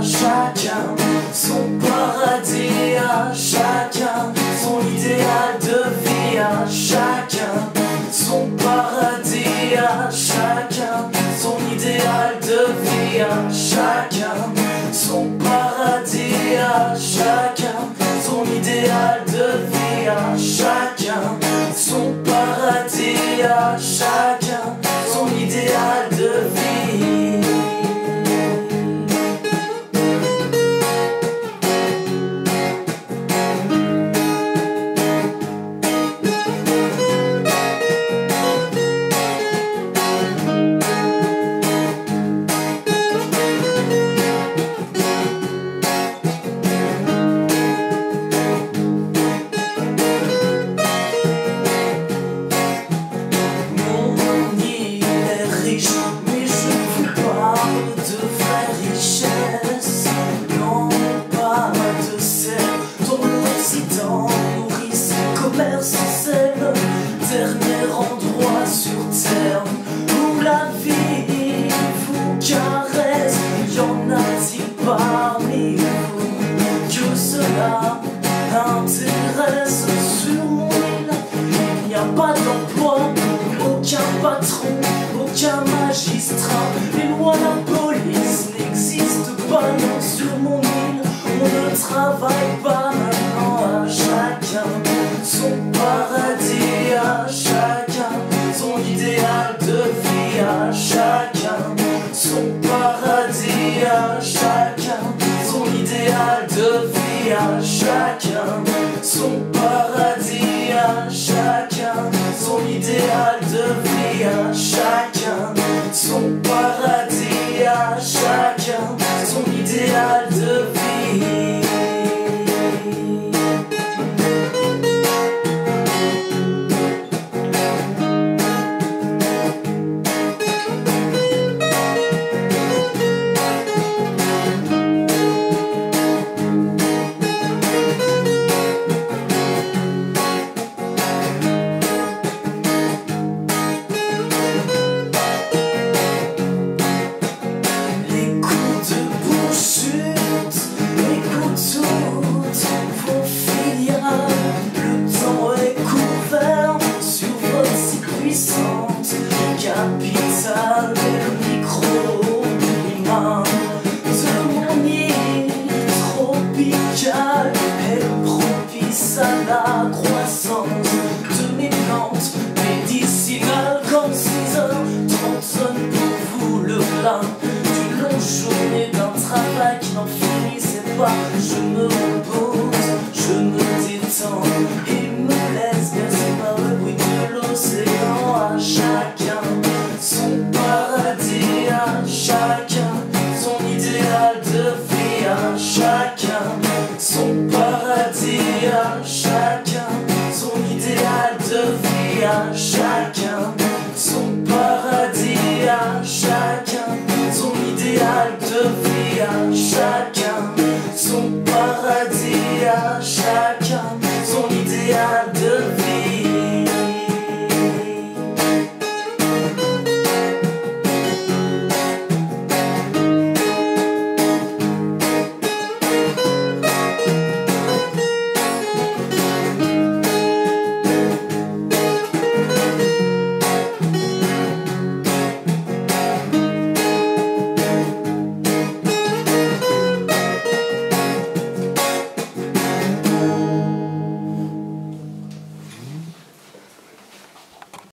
Chacun son paradis, à chacun son idéal de vie, à chacun son paradis, à chacun son idéal de vie, à chacun son paradis, à chacun son idéal de vie, à chacun son paradis, à chacun son idéal de vie. Mais je vous parle de vraie richesse, non pas de celle dont l'Occident nourrit ses commerces en sel. Dernier endroit sur terre où la vie vous caresse. Y'en a-t-il parmi vous que cela intéresse? Sur mon île, il n'y a pas d'emploi, aucun patron, aucun magistrat, les lois, la police n'existent pas. Non, sur mon île, on ne travaille pas maintenant. À chacun son paradis, à chacun son idéal de vie, à chacun son paradis, à chacun son idéal de vie, à chacun son paradis, à chacun son idéal de vie, à chacun son paradis, à chacun son idéal de vie. Capital et micro-humain de mon île tropicale est propice à la croissance de mes plantes médicinales. Comme 6h30 sonne pour vous le plein d'une longue journée d'un travail qui n'en finissait pas. Je me repose, je me détends et me laisse bercer par le bruit de l'océan. À chacun son paradis, à chacun son idéal de vie, à chacun son paradis, à chacun son idéal de vie, à chacun son paradis, à chacun